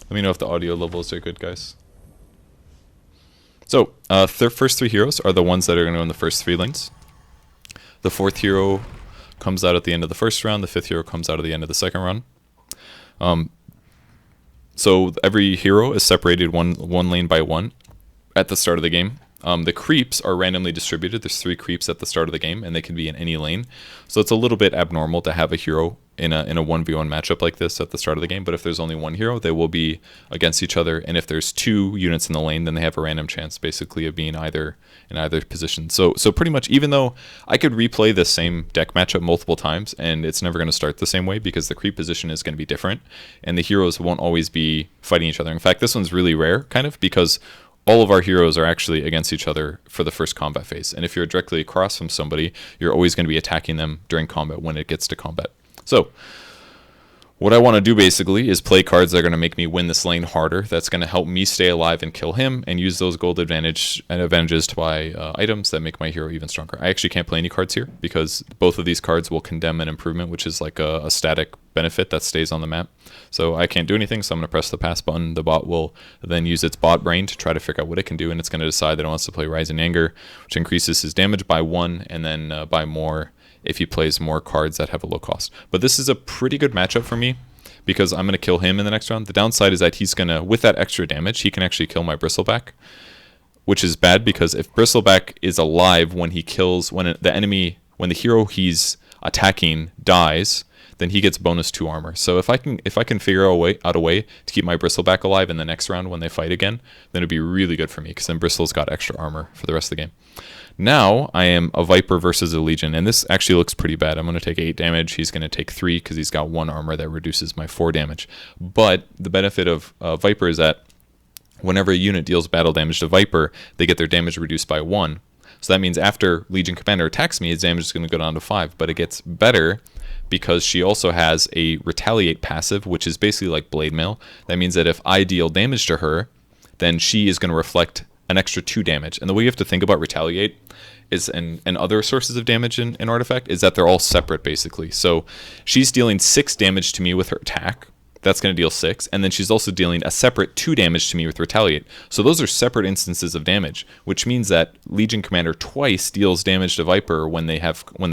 Let me know if the audio levels are good, guys. So, first three heroes are the ones that are going to go in the first three lanes. The fourth hero comes out at the end of the first round. The fifth hero comes out at the end of the second round. So every hero is separated one lane by one at the start of the game. The creeps are randomly distributed. There's 3 creeps at the start of the game, and they can be in any lane. So it's a little bit abnormal to have a hero in a 1v1 matchup like this at the start of the game. But if there's only one hero, they will be against each other. And if there's 2 units in the lane, then they have a random chance, basically, of being in either position. So pretty much, even though I could replay the same deck matchup multiple times, and it's never going to start the same way because the creep position is going to be different, and the heroes won't always be fighting each other. In fact, this one's really rare, kind of, because all of our heroes are actually against each other for the first combat phase. And if you're directly across from somebody, you're always going to be attacking them during combat when it gets to combat. So what I want to do basically is play cards that are going to make me win this lane harder. That's going to help me stay alive and kill him, and use those gold advantages to buy items that make my hero even stronger. I actually can't play any cards here because both of these cards will condemn an improvement, which is like a static benefit that stays on the map. So I can't do anything, so I'm going to press the pass button. The bot will then use its bot brain to try to figure out what it can do, and it's going to decide that it wants to play Rising Anger, which increases his damage by 1, and then by more if he plays more cards that have a low cost. But this is a pretty good matchup for me because I'm going to kill him in the next round. The downside is that he's going to, with that extra damage, he can actually kill my Bristleback, which is bad because if Bristleback is alive when he kills, when the hero he's attacking dies, then he gets bonus 2 armor. So if I can figure out a way to keep my Bristleback alive in the next round when they fight again, then it'd be really good for me because then Bristle's got extra armor for the rest of the game. Now I am a Viper versus a Legion, and this actually looks pretty bad. I'm going to take 8 damage. He's going to take 3 because he's got 1 armor that reduces my 4 damage. But the benefit of Viper is that whenever a unit deals battle damage to Viper, they get their damage reduced by 1. So that means after Legion Commander attacks me, his damage is going to go down to 5. But it gets better because she also has a Retaliate passive, which is basically like Blade Mail. That means that if I deal damage to her, then she is going to reflect an extra 2 damage. And the way you have to think about Retaliate is and other sources of damage in Artifact is that they're all separate, basically. So she's dealing 6 damage to me with her attack. That's going to deal 6. And then she's also dealing a separate 2 damage to me with Retaliate. So those are separate instances of damage, which means that Legion Commander twice deals damage to Viper when they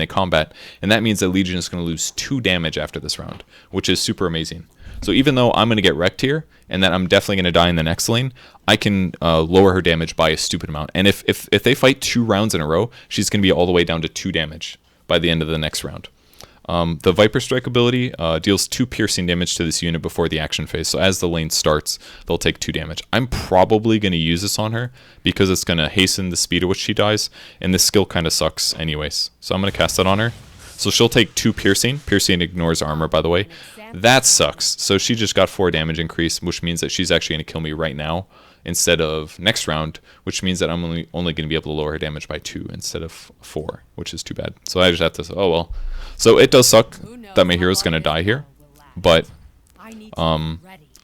combat. And that means that Legion is going to lose 2 damage after this round, which is super amazing. So even though I'm going to get wrecked here, and that I'm definitely going to die in the next lane, I can lower her damage by a stupid amount. And if they fight 2 rounds in a row, she's going to be all the way down to 2 damage by the end of the next round. The Viper Strike ability deals 2 piercing damage to this unit before the action phase. So as the lane starts, they'll take 2 damage. I'm probably going to use this on her because it's going to hasten the speed at which she dies, and this skill kind of sucks anyways. So I'm going to cast that on her. So she'll take 2 piercing. Piercing ignores armor, by the way. That sucks. So she just got 4 damage increase, which means that she's actually going to kill me right now instead of next round, which means that I'm only going to be able to lower her damage by 2 instead of 4, which is too bad. So I just have to, oh well. So it does suck that my hero's going to die here, but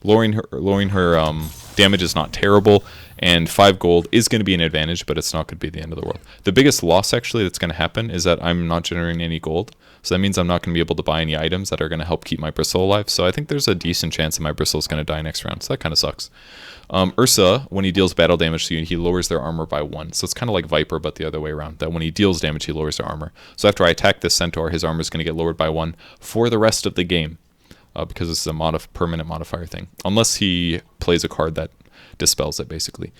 lowering her damage is not terrible, and 5 gold is going to be an advantage, but it's not going to be the end of the world. The biggest loss actually that's going to happen is that I'm not generating any gold, so that means I'm not going to be able to buy any items that are going to help keep my Bristle alive. So I think there's a decent chance that my Bristle is going to die next round, so that kind of sucks. Ursa, when he deals battle damage to you, he lowers their armor by 1. So it's kind of like Viper, but the other way around, that when he deals damage, he lowers their armor. So after I attack this Centaur, his armor is going to get lowered by 1 for the rest of the game, because this is a permanent modifier thing, unless he plays a card that dispels it, basically.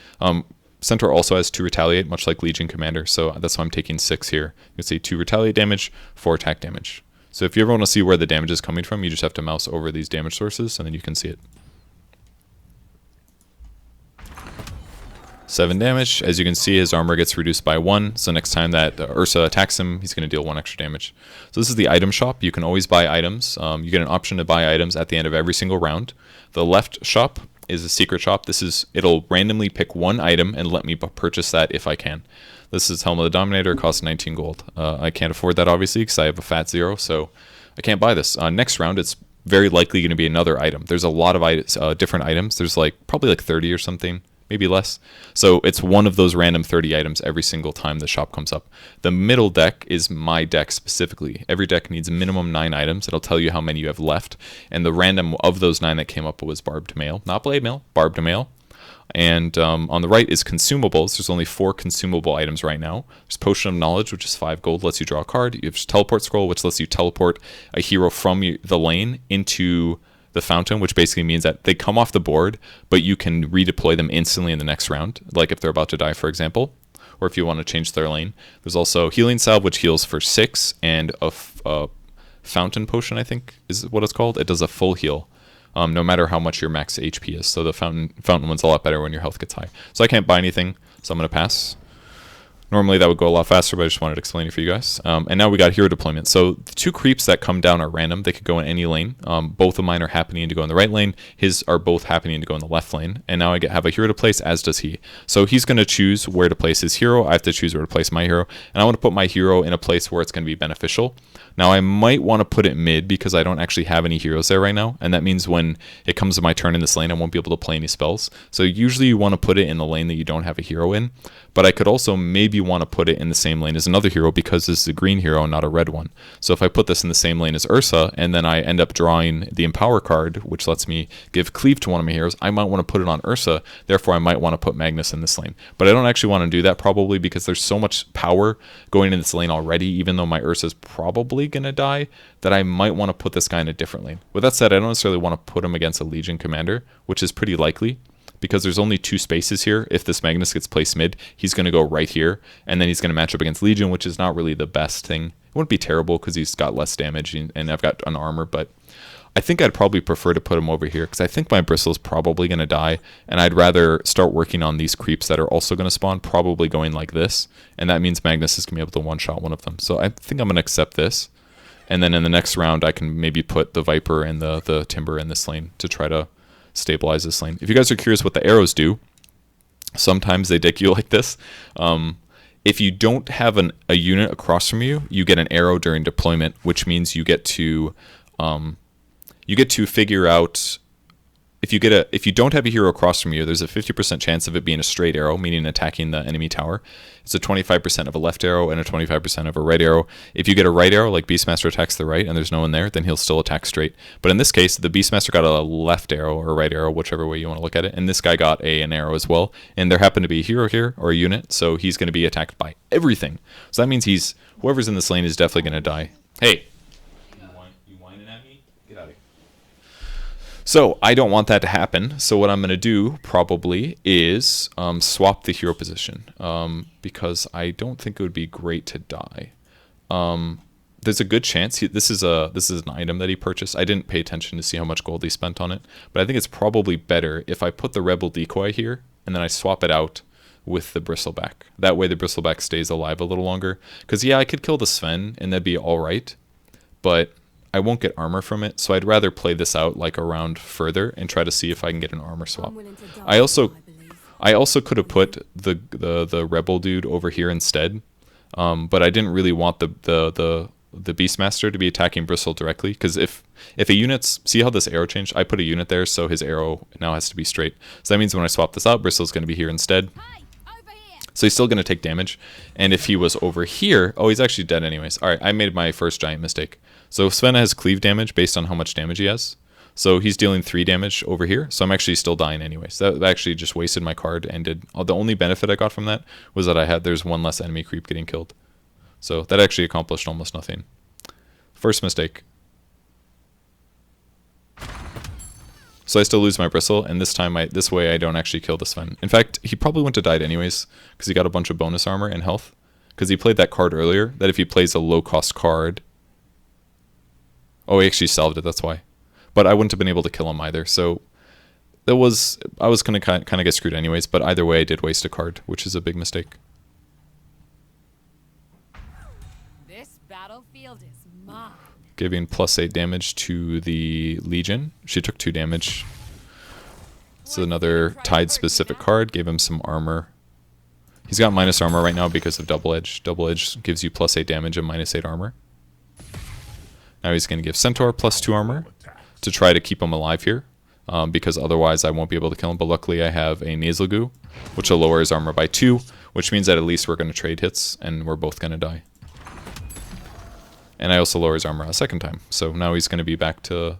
Centaur also has 2 Retaliate, much like Legion Commander, so that's why I'm taking 6 here. You can see 2 Retaliate damage, 4 attack damage. So if you ever want to see where the damage is coming from, you just have to mouse over these damage sources, and then you can see it. 7 damage. As you can see, his armor gets reduced by 1, so next time that Ursa attacks him, he's going to deal 1 extra damage. So this is the item shop. You can always buy items. You get an option to buy items at the end of every single round. The left shop is a secret shop. It'll randomly pick 1 item and let me purchase that if I can. This is Helm of the Dominator, costs 19 gold. I can't afford that obviously because I have a fat 0, so I can't buy this. Next round, it's very likely going to be another item. There's a lot of different items. There's probably like 30 or something maybe less. So it's one of those random 30 items every single time the shop comes up. The middle deck is my deck specifically. Every deck needs minimum 9 items. It'll tell you how many you have left. And the random of those 9 that came up was barbed mail, not blade mail, barbed mail. And on the right is consumables. There's only 4 consumable items right now. There's Potion of Knowledge, which is 5 gold, lets you draw a card. You have Teleport Scroll, which lets you teleport a hero from the lane into the fountain, which basically means that they come off the board, but you can redeploy them instantly in the next round, like if they're about to die, for example, or if you want to change their lane. There's also Healing Salve, which heals for 6, and a Fountain Potion, I think is what it's called. It does a full heal. No matter how much your max HP is. So the fountain one's a lot better when your health gets high. So I can't buy anything, so I'm going to pass. Normally that would go a lot faster, but I just wanted to explain it for you guys. And now we got hero deployment. So the 2 creeps that come down are random. They could go in any lane. Both of mine are happening to go in the right lane. His are both happening to go in the left lane. And now I have a hero to place, as does he. So he's going to choose where to place his hero. I have to choose where to place my hero. And I want to put my hero in a place where it's going to be beneficial. Now I might want to put it mid because I don't actually have any heroes there right now. And that means when it comes to my turn in this lane, I won't be able to play any spells. So usually you want to put it in the lane that you don't have a hero in. But I could also maybe want to put it in the same lane as another hero because this is a green hero and not a red one. So if I put this in the same lane as Ursa and then I end up drawing the Empower card, which lets me give cleave to one of my heroes, I might want to put it on Ursa. Therefore, I might want to put Magnus in this lane. But I don't actually want to do that probably because there's so much power going in this lane already, even though my Ursa's probably going to die, that I might want to put this guy in a different lane. With that said, I don't necessarily want to put him against a Legion commander, which is pretty likely, because there's only 2 spaces here. If this Magnus gets placed mid, he's going to go right here, and then he's going to match up against Legion, which is not really the best thing. It wouldn't be terrible because he's got less damage, and I've got an armor, but I think I'd probably prefer to put him over here because I think my Bristle's probably going to die, and I'd rather start working on these creeps that are also going to spawn, probably going like this, and that means Magnus is going to be able to one-shot one of them. So I think I'm going to accept this, and then in the next round, I can maybe put the Viper and the Timber in this lane to try to stabilize this lane. If you guys are curious what the arrows do, sometimes they dick you like this. If you don't have a unit across from you, you get an arrow during deployment, which means you get to figure out if you don't have a hero across from you, there's a 50% chance of it being a straight arrow, meaning attacking the enemy tower. It's a 25% of a left arrow and a 25% of a right arrow. If you get a right arrow, like Beastmaster attacks the right and there's no one there, then he'll still attack straight. But in this case, the Beastmaster got a left arrow or a right arrow, whichever way you want to look at it, and this guy got an arrow as well. And there happened to be a hero here or a unit, so he's going to be attacked by everything. So that means whoever's in this lane is definitely going to die. Hey. So I don't want that to happen. So what I'm going to do probably is swap the hero position because I don't think it would be great to die. There's a good chance this is an item that he purchased. I didn't pay attention to see how much gold he spent on it, but I think it's probably better if I put the Rebel Decoy here and then I swap it out with the Bristleback. That way the Bristleback stays alive a little longer. Because yeah, I could kill the Sven and that'd be all right, but I won't get armor from it, so I'd rather play this out like a round further and try to see if I can get an armor swap. I also could have put the Rebel dude over here instead, but I didn't really want the Beastmaster to be attacking Bristle directly, because if a unit's, see how this arrow changed? I put a unit there, so his arrow now has to be straight. So that means when I swap this out, Bristle's going to be here instead. So he's still going to take damage, and if he was over here, oh, he's actually dead anyways. All right, I made my first giant mistake. So Sven has cleave damage based on how much damage he has. So he's dealing 3 damage over here, so I'm actually still dying anyways. That actually just wasted my card and did, the only benefit I got from that was that there's 1 less enemy creep getting killed. So that actually accomplished almost nothing. First mistake. So I still lose my Bristle, and this way I don't actually kill the Sven. In fact, he probably wouldn't have died anyways, because he got a bunch of bonus armor and health. Because he played that card earlier, that if he plays a low-cost card... Oh, he actually salved it, that's why. But I wouldn't have been able to kill him either, so... I was going to kind of get screwed anyways, but either way I did waste a card, which is a big mistake. This battlefield is mine. Giving +8 damage to the Legion. She took 2 damage. So another tied specific card. Gave him some armor. He's got minus armor right now because of Double Edge. Double Edge gives you +8 damage and -8 armor. Now he's going to give Centaur +2 armor to try to keep him alive here. because otherwise I won't be able to kill him. But luckily I have a nasal goo, which will lower his armor by 2, which means that at least we're going to trade hits, and we're both going to die. And I also lower his armor a second time, so now he's going to be back to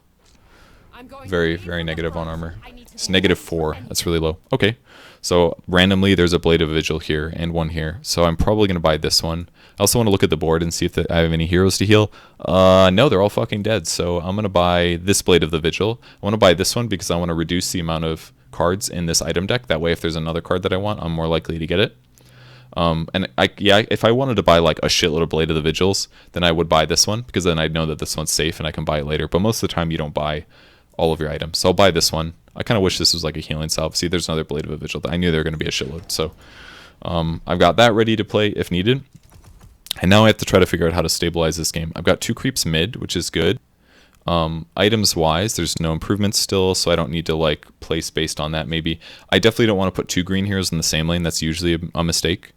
very, very negative on armor. It's -4. That's really low. Okay, so randomly there's a Blade of Vigil here and one here, so I'm probably going to buy this one. I also want to look at the board and see if I have any heroes to heal. No, they're all fucking dead, so I'm going to buy this Blade of the Vigil. I want to buy this one because I want to reduce the amount of cards in this item deck. That way if there's another card that I want, I'm more likely to get it. And if I wanted to buy like a shitload of Blade of the Vigils, then I would buy this one, because then I'd know that this one's safe and I can buy it later. But most of the time you don't buy all of your items. So I'll buy this one. I kind of wish this was like a healing salve. See, there's another Blade of a Vigil. I knew there were going to be a shitload. So I've got that ready to play if needed. And now I have to try to figure out how to stabilize this game. I've got 2 creeps mid, which is good. Items wise, there's no improvements still, so I don't need to like place based on that maybe. I definitely don't want to put 2 green heroes in the same lane. That's usually a mistake.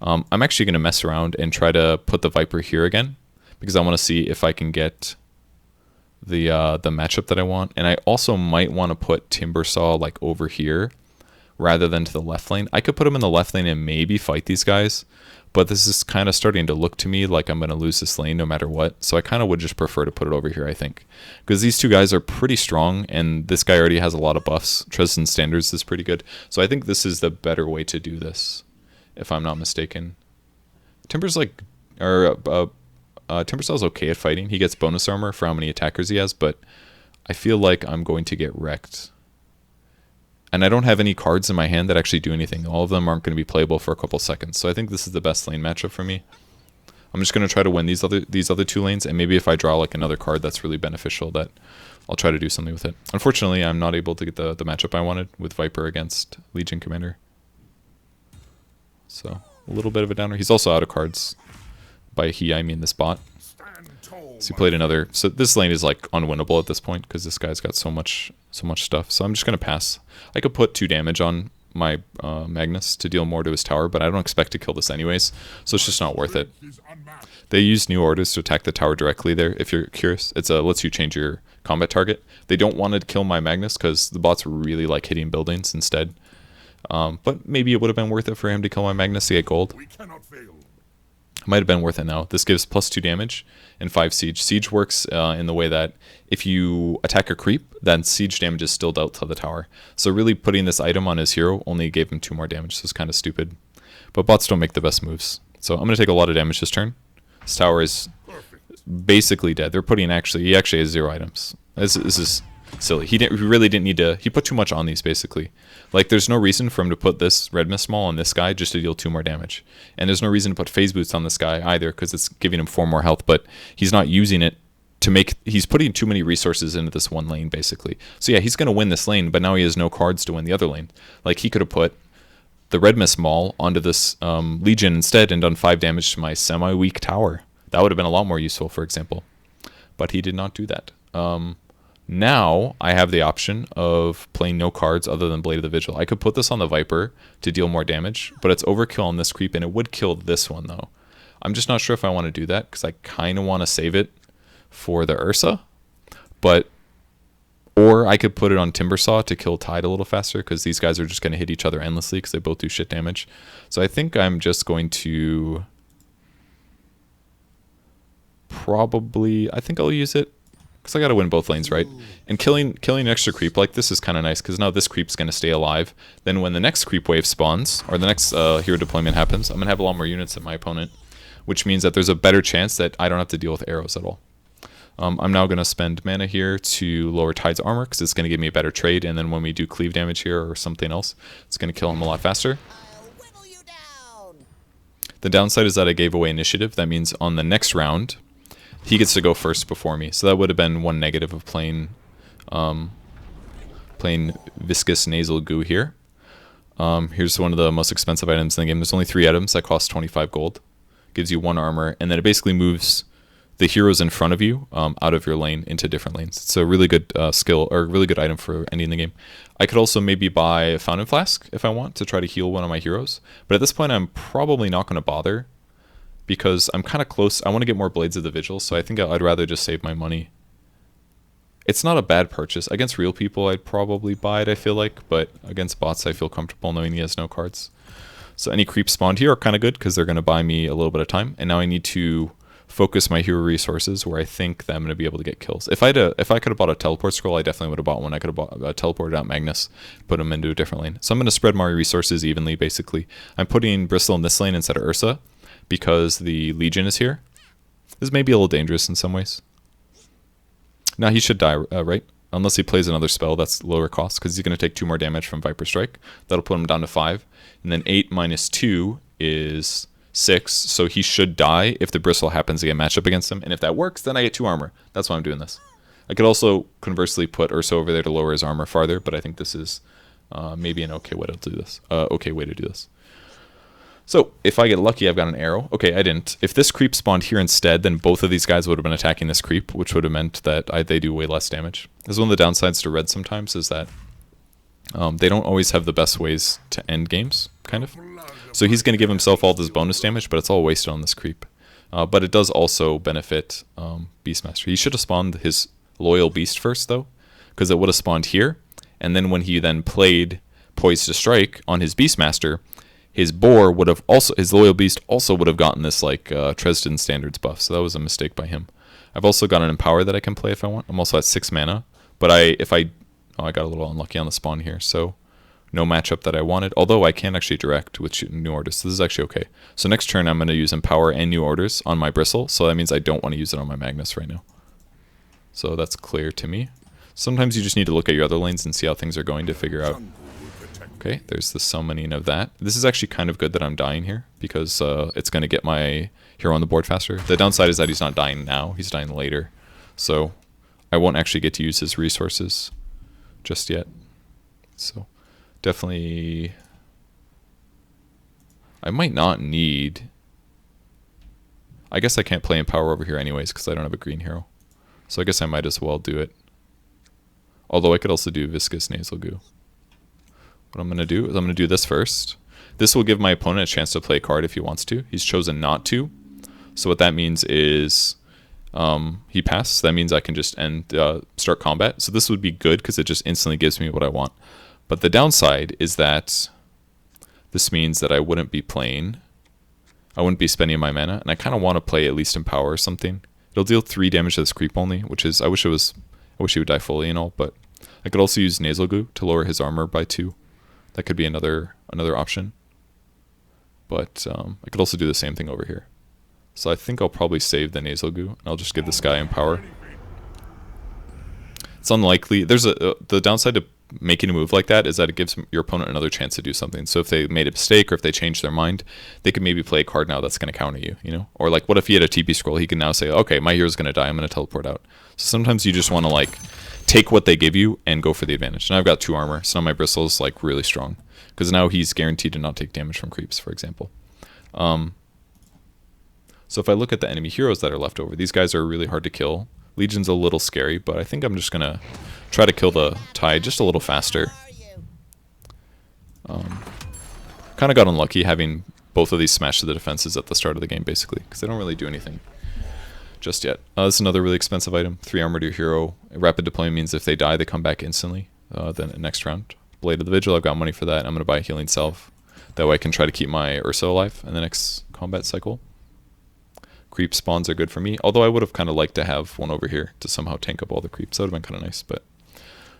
I'm actually going to mess around and try to put the Viper here again, because I want to see if I can get the matchup that I want. And I also might want to put Timbersaw like over here rather than to the left lane. I could put him in the left lane and maybe fight these guys, but this is kind of starting to look to me like I'm going to lose this lane no matter what. So I kind of would just prefer to put it over here, I think, because these 2 guys are pretty strong and this guy already has a lot of buffs. Tristan Standards is pretty good. So I think this is the better way to do this, if I'm not mistaken. Timber's like, or Timbersaw's okay at fighting. He gets bonus armor for how many attackers he has, but I feel like I'm going to get wrecked. And I don't have any cards in my hand that actually do anything. All of them aren't going to be playable for a couple seconds. So I think this is the best lane matchup for me. I'm just going to try to win these other 2 lanes, and maybe if I draw like another card that's really beneficial, that I'll try to do something with it. Unfortunately, I'm not able to get the matchup I wanted with Viper against Legion Commander. So a little bit of a downer. He's also out of cards. By he, I mean this bot. So he played another. So this lane is like unwinnable at this point because this guy's got so much stuff. So I'm just gonna pass. I could put 2 damage on my Magnus to deal more to his tower, but I don't expect to kill this anyways. So it's just not worth it. They use new orders to attack the tower directly there. If you're curious, it's lets you change your combat target. They don't want to kill my Magnus because the bots really like hitting buildings instead. But maybe it would have been worth it for him to kill my Magnus to get gold. Might have been worth it now. This gives +2 damage and 5 siege. Siege works in the way that if you attack a creep, then siege damage is still dealt to the tower. So really putting this item on his hero only gave him 2 more damage, so it's kind of stupid. But bots don't make the best moves. So I'm going to take a lot of damage this turn. This tower is basically dead. They're putting he actually has 0 items. This is silly. He really didn't need to. He put too much on these basically. Like there's no reason for him to put this red mist maul on this guy just to deal 2 more damage. And there's no reason to put phase boots on this guy either because it's giving him 4 more health, but he's not using it to make. He's putting too many resources into this one lane basically. So yeah, he's going to win this lane, but now he has no cards to win the other lane. Like he could have put the red mist maul onto this Legion instead and done 5 damage to my semi-weak tower. That would have been a lot more useful, for example. But he did not do that. Now I have the option of playing no cards other than Blade of the Vigil. I could put this on the Viper to deal more damage, but it's overkill on this creep, and it would kill this one though. I'm just not sure if I want to do that because I kind of want to save it for the Ursa. Or I could put it on Timbersaw to kill Tide a little faster because these guys are just going to hit each other endlessly because they both do shit damage. So I think I'm just going to I think I'll use it. Because I got to win both lanes, right? And killing an extra creep like this is kind of nice because now this creep's going to stay alive. Then when the next creep wave spawns, or the next hero deployment happens, I'm going to have a lot more units than my opponent, which means that there's a better chance that I don't have to deal with arrows at all. I'm now going to spend mana here to lower Tide's armor because it's going to give me a better trade, and then when we do cleave damage here or something else, it's going to kill him a lot faster. The downside is that I gave away initiative. That means on the next round, he gets to go first before me. So that would have been one negative of playing viscous nasal goo here. Here's one of the most expensive items in the game. There's only 3 items that cost 25 gold. Gives you 1 armor, and then it basically moves the heroes in front of you out of your lane into different lanes. It's a really good skill, or really good item for ending the game. I could also maybe buy a Fountain Flask if I want to try to heal one of my heroes. But at this point, I'm probably not going to bother because I'm kind of close. I want to get more Blades of the Vigil, so I think I'd rather just save my money It's not a bad purchase. Against real people, I'd probably buy it, I feel like. But against bots, I feel comfortable knowing he has no cards. So any creeps spawned here are kind of good because they're going to buy me a little bit of time. And now I need to focus my hero resources where I think that I'm going to be able to get kills. If I could have bought a teleport scroll, I definitely would have bought one. I could have teleported out Magnus, put him into a different lane. So I'm going to spread my resources evenly, basically. I'm putting Bristle in this lane instead of Ursa because the Legion is here. This may be a little dangerous in some ways. Now he should die, right? Unless he plays another spell that's lower cost, because he's going to take 2 more damage from Viper Strike. That'll put him down to 5. And then 8 minus 2 is 6, so he should die if the Bristle happens to get matched up against him. And if that works, then I get 2 armor. That's why I'm doing this. I could also conversely put Ursa over there to lower his armor farther, but I think this is maybe an okay way to do this. So if I get lucky, I've got an arrow. Okay, I didn't. If this creep spawned here instead, then both of these guys would have been attacking this creep, which would have meant that they do way less damage. This is one of the downsides to red sometimes, is that they don't always have the best ways to end games, kind of. So he's going to give himself all this bonus damage, but it's all wasted on this creep. But it does also benefit Beastmaster. He should have spawned his loyal beast first, though, because it would have spawned here. And then when he then played Poised to Strike on his Beastmaster, his boar would have also, his loyal beast also would have gotten this like Tresden standards buff. So that was a mistake by him. I've also got an Empower that I can play if I want. I'm also at 6 mana, but I got a little unlucky on the spawn here. So no matchup that I wanted. Although I can actually direct with New Orders. So this is actually okay. So next turn I'm going to use Empower and New Orders on my Bristle. So that means I don't want to use it on my Magnus right now. So that's clear to me. Sometimes you just need to look at your other lanes and see how things are going to figure out. Okay, there's the summoning of that. This is actually kind of good that I'm dying here, because it's going to get my hero on the board faster. The downside is that he's not dying now, he's dying later. So I won't actually get to use his resources just yet. So definitely, I might not need, I guess I can't play Empower over here anyways because I don't have a green hero. So I guess I might as well do it. Although I could also do Viscous Nasal Goo. What I'm going to do is I'm going to do this first. This will give my opponent a chance to play a card if he wants to. He's chosen not to. So what that means is he passes. That means I can just start combat. So this would be good because it just instantly gives me what I want. But the downside is that this means that I wouldn't be playing. I wouldn't be spending my mana. And I kind of want to play at least Empower or something. It'll deal 3 damage to this creep only, which is, I wish he would die fully and all, but I could also use Nasal Goo to lower his armor by 2. That could be another option. But I could also do the same thing over here. So I think I'll probably save the Nasal Goo, and I'll just give this guy Empower. It's unlikely. There's the downside to making a move like that is that it gives your opponent another chance to do something. So if they made a mistake or if they changed their mind, they could maybe play a card now that's going to counter you, you know? Or like, what if he had a TP scroll? He can now say, okay, my hero's going to die. I'm going to teleport out. So sometimes you just want to like take what they give you and go for the advantage. And I've got 2 armor, so now my Bristle's like really strong. Because now he's guaranteed to not take damage from creeps, for example. So if I look at the enemy heroes that are left over, these guys are really hard to kill. Legion's a little scary, but I think I'm just going to try to kill the Tide just a little faster. Kind of got unlucky having both of these smash to the defenses at the start of the game, basically, because they don't really do anything just yet. This is another really expensive item. 3 armor to your hero. Rapid deployment means if they die, they come back instantly. Then next round. Blade of the Vigil, I've got money for that. I'm going to buy a Healing Salve. That way I can try to keep my Ursa alive in the next combat cycle. Creep spawns are good for me. Although I would have kind of liked to have one over here to somehow tank up all the creeps. That would have been kind of nice, but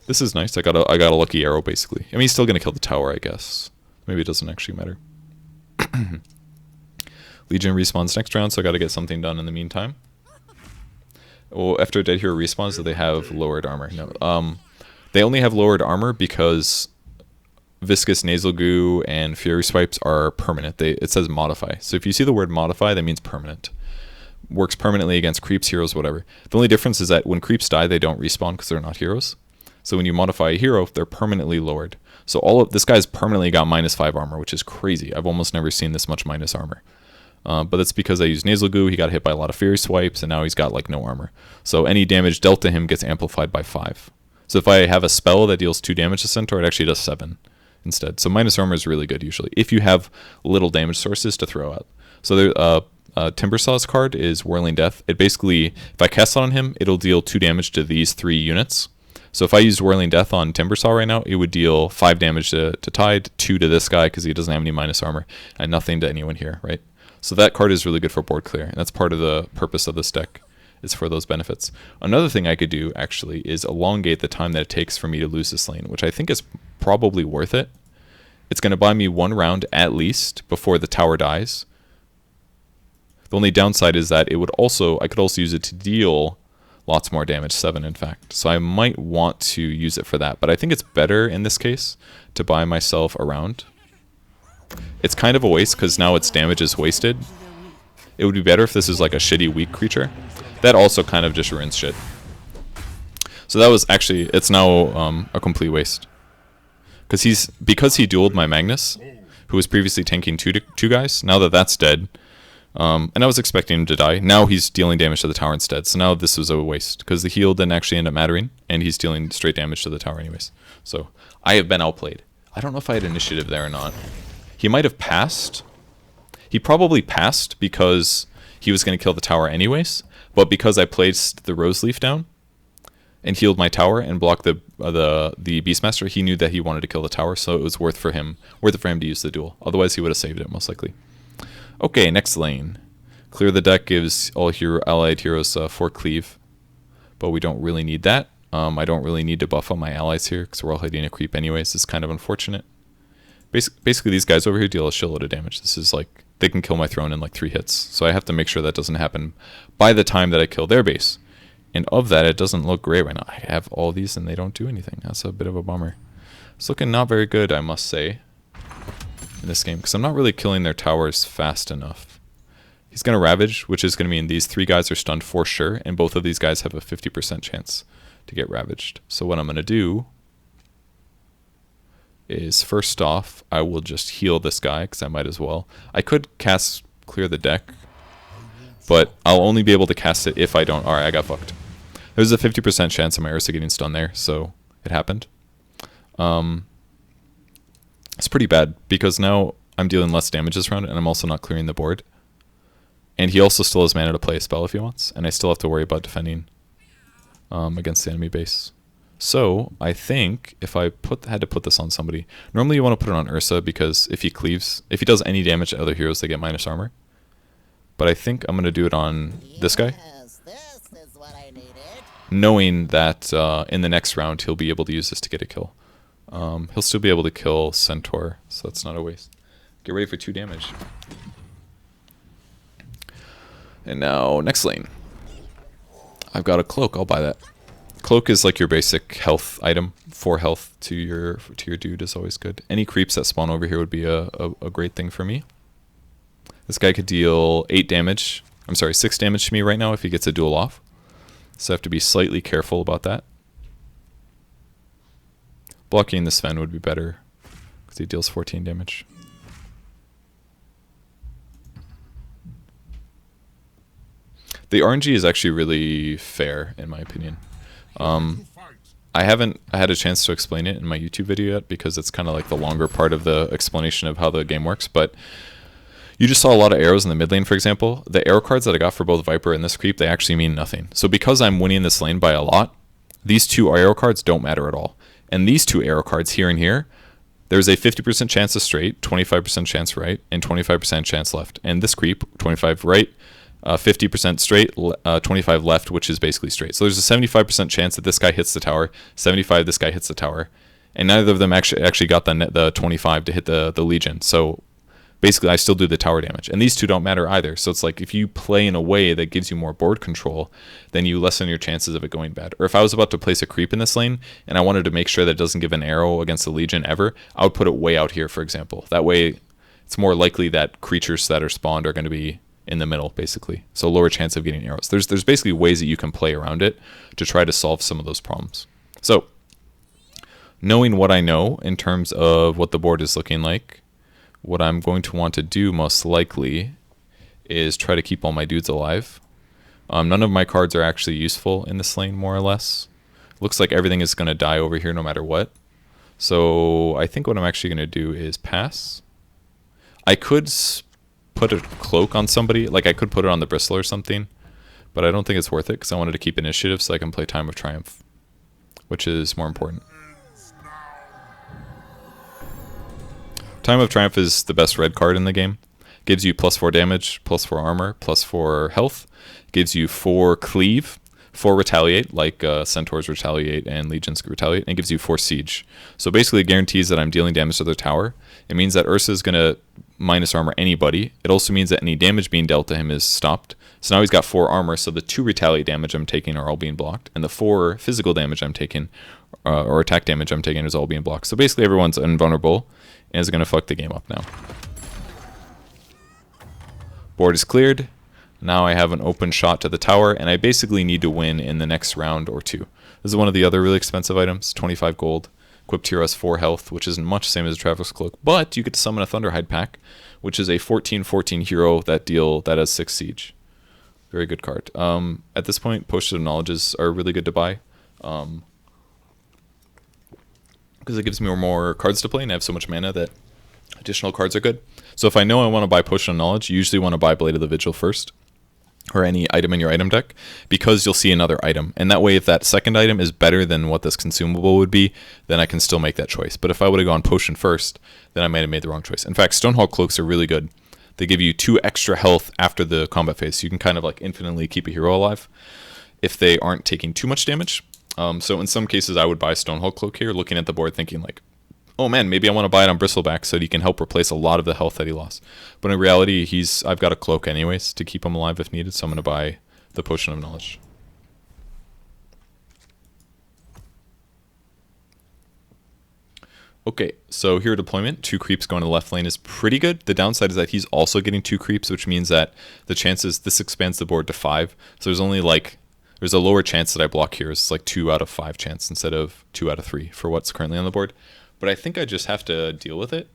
this is nice. I got a lucky arrow, basically. I mean, he's still going to kill the tower, I guess. Maybe it doesn't actually matter. Legion respawns next round, so I got to get something done in the meantime. Well, after a dead hero respawns, do they have lowered armor? No. They only have lowered armor because Viscous Nasal Goo and Fury Swipes are permanent. It says modify. So if you see the word modify, that means permanent. Works permanently against creeps, heroes, whatever. The only difference is that when creeps die, they don't respawn because they're not heroes. So when you modify a hero, they're permanently lowered. So this guy's permanently got -5 armor, which is crazy. I've almost never seen this much minus armor. But that's because I used Nasal Goo, he got hit by a lot of Fury Swipes, and now he's got like no armor. So any damage dealt to him gets amplified by 5. So if I have a spell that deals 2 damage to Centaur, it actually does 7 instead. So minus armor is really good usually, if you have little damage sources to throw out. So Timbersaw's card is Whirling Death. It basically, if I cast it on him, it'll deal 2 damage to these 3 units. So if I used Whirling Death on Timbersaw right now, it would deal 5 damage to Tide, 2 to this guy because he doesn't have any minus armor, and nothing to anyone here, right? So that card is really good for board clear, and that's part of the purpose of this deck, is for those benefits. Another thing I could do, actually, is elongate the time that it takes for me to lose this lane, which I think is probably worth it. It's going to buy me 1 round at least before the tower dies. The only downside is that I could also use it to deal lots more damage, 7 in fact. So I might want to use it for that, but I think it's better in this case to buy myself a round. It's kind of a waste because now its damage is wasted. It would be better if this is like a shitty weak creature. That also kind of just ruins shit. So that was actually, it's now a complete waste. Because he dueled my Magnus, who was previously tanking two guys. Now that that's dead, and I was expecting him to die. Now he's dealing damage to the tower instead. So now this was a waste because the heal didn't actually end up mattering, and he's dealing straight damage to the tower anyways. So I have been outplayed. I don't know if I had initiative there or not. He might have passed. He probably passed because he was going to kill the tower anyways. But because I placed the Rose Leaf down and healed my tower and blocked the Beastmaster, he knew that he wanted to kill the tower, so it was worth it for him to use the duel. Otherwise, he would have saved it most likely. Okay, next lane. Clear the deck gives all allied heroes 4 cleave, but we don't really need that. I don't really need to buff up my allies here because we're all hitting a creep anyways. It's kind of unfortunate. Basically, these guys over here deal a shitload of damage. This is like, they can kill my throne in like 3 hits. So I have to make sure that doesn't happen by the time that I kill their base. And of that, it doesn't look great right now. I have all these and they don't do anything. That's a bit of a bummer. It's looking not very good, I must say, in this game, because I'm not really killing their towers fast enough. He's going to Ravage, which is going to mean these 3 guys are stunned for sure, and both of these guys have a 50% chance to get Ravaged. So what I'm going to do is, first off, I will just heal this guy, because I might as well. I could cast Clear the Deck, but I'll only be able to cast it if I don't. Alright, I got fucked. There's a 50% chance of my Ursa getting stunned there, so it happened. It's pretty bad, because now I'm dealing less damage this round, and I'm also not clearing the board. And he also still has mana to play a spell if he wants, and I still have to worry about defending against the enemy base. So, I think if I had to put this on somebody, normally you want to put it on Ursa, because if he cleaves, if he does any damage to other heroes, they get minus armor. But I think I'm going to do it on this guy, knowing that in the next round he'll be able to use this to get a kill. He'll still be able to kill Centaur, so that's not a waste. Get ready for 2 damage. And now, next lane. I've got a cloak, I'll buy that. Cloak is like your basic health item. 4 health to your dude is always good. Any creeps that spawn over here would be a great thing for me. This guy could deal 6 damage to me right now if he gets a duel off. So I have to be slightly careful about that. Blocking the Sven would be better because he deals 14 damage. The RNG is actually really fair in my opinion. I haven't had a chance to explain it in my YouTube video yet because it's kind of like the longer part of the explanation of how the game works, but you just saw a lot of arrows in the mid lane, for example. The arrow cards that I got for both Viper and this creep, they actually mean nothing. So because I'm winning this lane by a lot, these 2 arrow cards don't matter at all. And these 2 arrow cards here and here, there's a 50% chance of straight, 25% chance right, and 25% chance left. And this creep, 25 right, 50% straight, 25 left, which is basically straight. So there's a 75% chance that this guy hits the tower, 75 this guy hits the tower. And neither of them actually got the 25 to hit the Legion. So basically I still do the tower damage, and these 2 don't matter either. So it's like if you play in a way that gives you more board control, then you lessen your chances of it going bad. Or if I was about to place a creep in this lane and I wanted to make sure that it doesn't give an arrow against the Legion ever, I would put it way out here, for example. That way it's more likely that creatures that are spawned are going to be in the middle, basically. So lower chance of getting arrows. There's basically ways that you can play around it to try to solve some of those problems. So knowing what I know in terms of what the board is looking like, what I'm going to want to do most likely is try to keep all my dudes alive. None of my cards are actually useful in this lane, more or less. Looks like everything is going to die over here no matter what. So I think what I'm actually going to do is pass. I could put a cloak on somebody. Like I could put it on the bristle or something, but I don't think it's worth it because I wanted to keep initiative so I can play Time of Triumph, which is more important. Time of Triumph is the best red card in the game. Gives you +4 damage, +4 armor, +4 health. Gives you 4 cleave, 4 retaliate, like centaurs retaliate and legions retaliate, and gives you 4 siege. So basically it guarantees that I'm dealing damage to their tower. It means that Ursa is going to minus armor anybody. It also means that any damage being dealt to him is stopped. So now he's got 4 armor, so the 2 retaliate damage I'm taking are all being blocked, and the 4 physical damage I'm taking, or attack damage I'm taking, is all being blocked. So basically everyone's invulnerable, and is going to fuck the game up now. Board is cleared. Now I have an open shot to the tower, and I basically need to win in the next round or 2. This is one of the other really expensive items, 25 gold. Equipped hero has 4 health, which isn't much, same as a Traveler's Cloak, but you get to summon a Thunderhide pack, which is a 14/14 hero that has 6 siege. Very good card. At this point, Potion of Knowledges are really good to buy, because it gives me more cards to play, and I have so much mana that additional cards are good. So if I know I want to buy Potion of Knowledge, you usually want to buy Blade of the Vigil first, or any item in your item deck, because you'll see another item. And that way, if that second item is better than what this consumable would be, then I can still make that choice. But if I would have gone Potion first, then I might have made the wrong choice. In fact, Stonehall Cloaks are really good. They give you 2 extra health after the combat phase, so you can kind of like infinitely keep a hero alive if they aren't taking too much damage. So in some cases, I would buy Stonehall Cloak here, looking at the board thinking like, oh man, maybe I want to buy it on Bristleback so that he can help replace a lot of the health that he lost. But in reality, I've got a cloak anyways to keep him alive if needed, so I'm going to buy the Potion of Knowledge. Okay, so hero deployment, 2 creeps going to the left lane is pretty good. The downside is that he's also getting 2 creeps, which means that the chances, this expands the board to 5. So there's only like, there's a lower chance that I block here. It's like 2 out of 5 chance instead of 2 out of 3 for what's currently on the board. But I think I just have to deal with it.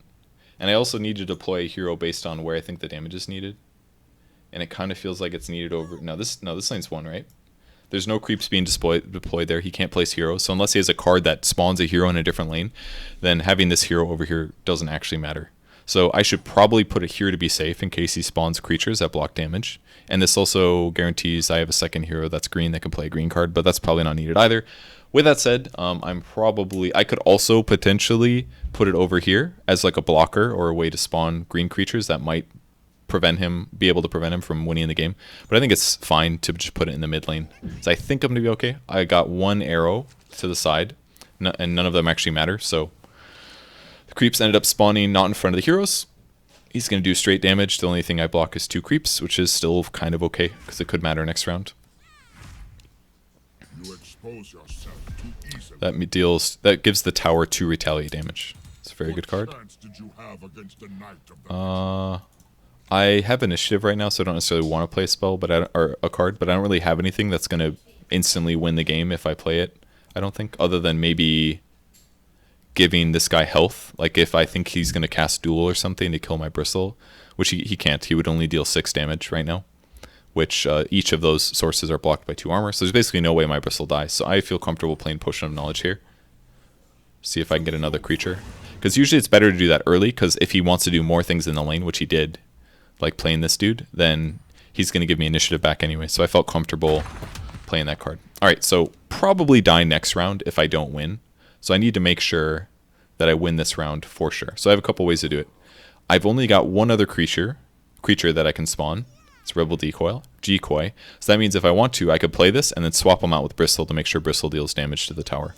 And I also need to deploy a hero based on where I think the damage is needed. And it kind of feels like it's needed over... No, this lane's 1, right? There's no creeps being deployed there. He can't place heroes. So unless he has a card that spawns a hero in a different lane, then having this hero over here doesn't actually matter. So I should probably put it here to be safe in case he spawns creatures that block damage. And this also guarantees I have a second hero that's green that can play a green card, but that's probably not needed either. With that said, I could also potentially put it over here as like a blocker or a way to spawn green creatures that might be able to prevent him from winning the game. But I think it's fine to just put it in the mid lane. So I think I'm going to be okay. I got 1 arrow to the side, and none of them actually matter. So the creeps ended up spawning not in front of the heroes. He's going to do straight damage. The only thing I block is 2 creeps, which is still kind of okay because it could matter next round. You expose yourself too easily. That gives the tower 2 retaliate damage. It's a very good card. Did you have against the Knight of the I have initiative right now, so I don't necessarily want to play a spell, or a card, but I don't really have anything that's going to instantly win the game if I play it. I don't think, other than maybe giving this guy health. Like if I think he's going to cast Duel or something to kill my Bristle, which he can't. He would only deal 6 damage right now, which each of those sources are blocked by 2 armor. So there's basically no way my Bristle dies. So I feel comfortable playing Potion of Knowledge here. See if I can get another creature. Because usually it's better to do that early, because if he wants to do more things in the lane, which he did, like playing this dude, then he's going to give me initiative back anyway. So I felt comfortable playing that card. Alright, so probably die next round if I don't win. So I need to make sure that I win this round for sure. So I have a couple ways to do it. I've only got 1 other creature that I can spawn. It's Rebel Decoy. So that means if I want to, I could play this and then swap them out with Bristle to make sure Bristle deals damage to the tower.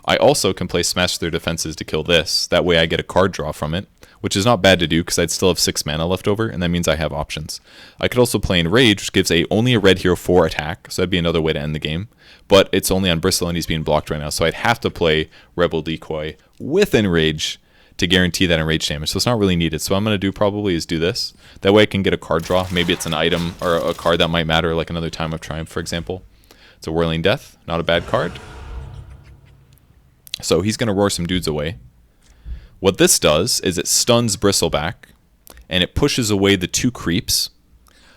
I also can play Smash Their Defenses to kill this. That way I get a card draw from it, which is not bad to do because I'd still have 6 mana left over, and that means I have options. I could also play Enrage, which gives only a red hero 4 attack, so that'd be another way to end the game. But it's only on Bristle and he's being blocked right now, so I'd have to play Rebel Decoy with Enrage to guarantee that Enrage damage, so it's not really needed. So what I'm going to do probably is do this. That way I can get a card draw. Maybe it's an item or a card that might matter, like another Time of Triumph, for example. It's a Whirling Death, not a bad card. So he's going to roar some dudes away. What this does is it stuns Bristleback, and it pushes away the 2 creeps,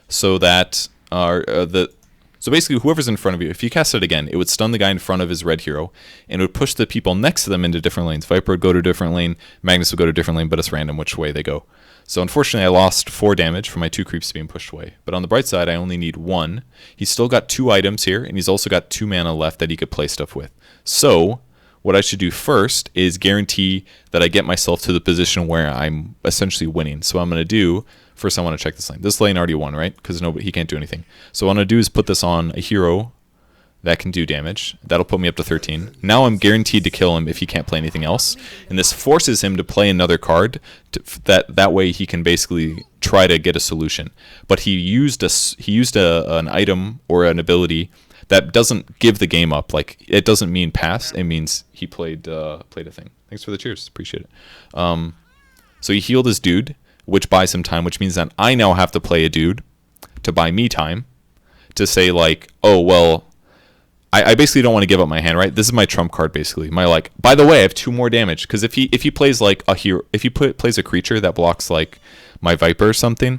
so that so So basically, whoever's in front of you, if you cast it again, it would stun the guy in front of his red hero, and it would push the people next to them into different lanes. Viper would go to a different lane, Magnus would go to a different lane, but it's random which way they go. So unfortunately, I lost 4 damage from my 2 creeps being pushed away. But on the bright side, I only need 1. He's still got 2 items here, and he's also got 2 mana left that he could play stuff with. So what I should do first is guarantee that I get myself to the position where I'm essentially winning. So what I'm going to do, first I want to check this lane. This lane already won, right? Because he can't do anything. So what I'm going to do is put this on a hero that can do damage. That'll put me up to 13. Now I'm guaranteed to kill him if he can't play anything else. And this forces him to play another card that way he can basically try to get a solution. But he used an item or an ability that doesn't give the game up. Like, it doesn't mean pass. It means he played a thing. Thanks for the cheers. Appreciate it. So he healed his dude, which buys him time, which means that I now have to play a dude to buy me time to say, like, oh, well, I basically don't want to give up my hand, right? This is my trump card, basically. My, like, by the way, I have 2 more damage. Because if he plays, like, a hero, if he plays a creature that blocks, like, my Viper or something,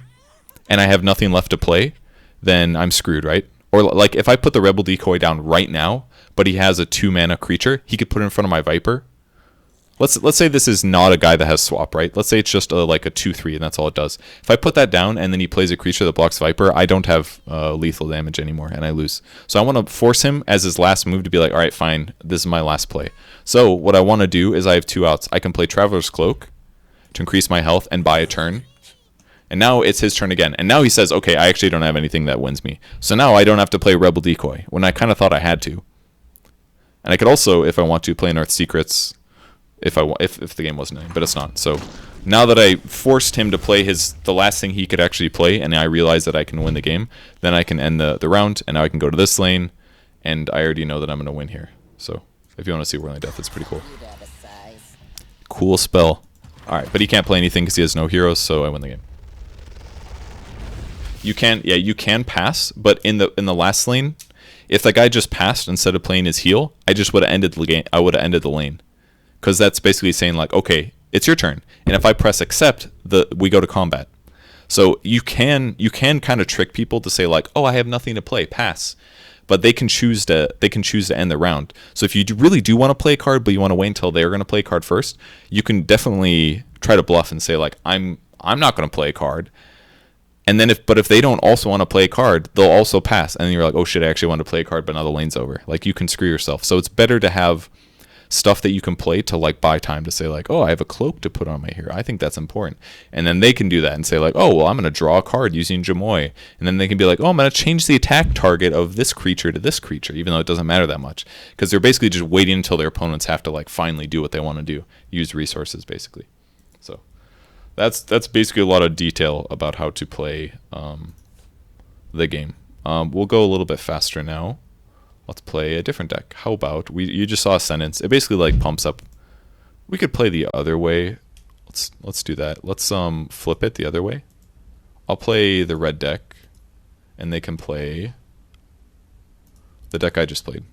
and I have nothing left to play, then I'm screwed, right? Or, like, if I put the Rebel Decoy down right now, but he has a 2-mana creature, he could put it in front of my Viper. Let's say this is not a guy that has swap, right? Let's say it's just like a 2/3, and that's all it does. If I put that down and then he plays a creature that blocks Viper, I don't have lethal damage anymore, and I lose. So I want to force him as his last move to be like, all right, fine, this is my last play. So what I want to do is I have 2 outs. I can play Traveler's Cloak to increase my health and buy a turn. And now it's his turn again. And now he says, okay, I actually don't have anything that wins me. So now I don't have to play Rebel Decoy, when I kind of thought I had to. And I could also, if I want to, play North Secrets, if the game wasn't ending, but it's not. So now that I forced him to play the last thing he could actually play, and I realize that I can win the game, then I can end the round, and now I can go to this lane, and I already know that I'm going to win here. So if you want to see Whirling Death, it's pretty cool. Cool spell. Alright, but he can't play anything because he has no heroes, so I win the game. You can pass, but in the last lane, if the guy just passed instead of playing his heal, I just would have ended the game. I would have ended the lane. Because that's basically saying, like, okay, it's your turn, and if I press accept, we go to combat. So you can kind of trick people to say, like, oh, I have nothing to play, pass, but they can choose to end the round. So if you really do want to play a card, but you want to wait until they're going to play a card first, you can definitely try to bluff and say, like, I'm not going to play a card, and then if they don't also want to play a card, they'll also pass, and then you're like, oh shit, I actually want to play a card, but now the lane's over. Like, you can screw yourself. So it's better to have stuff that you can play to, like, buy time to say, like, oh, I have a cloak to put on my hero. I think that's important. And then they can do that and say, like, oh, well, I'm going to draw a card using Jamoy. And then they can be like, oh, I'm going to change the attack target of this creature to this creature, even though it doesn't matter that much. Because they're basically just waiting until their opponents have to, like, finally do what they want to do. Use resources, basically. So that's basically a lot of detail about how to play the game. We'll go a little bit faster now. Let's play a different deck. How about you just saw a sentence. It basically, like, pumps up. We could play the other way. Let's do that. Let's flip it the other way. I'll play the red deck, and they can play the deck I just played.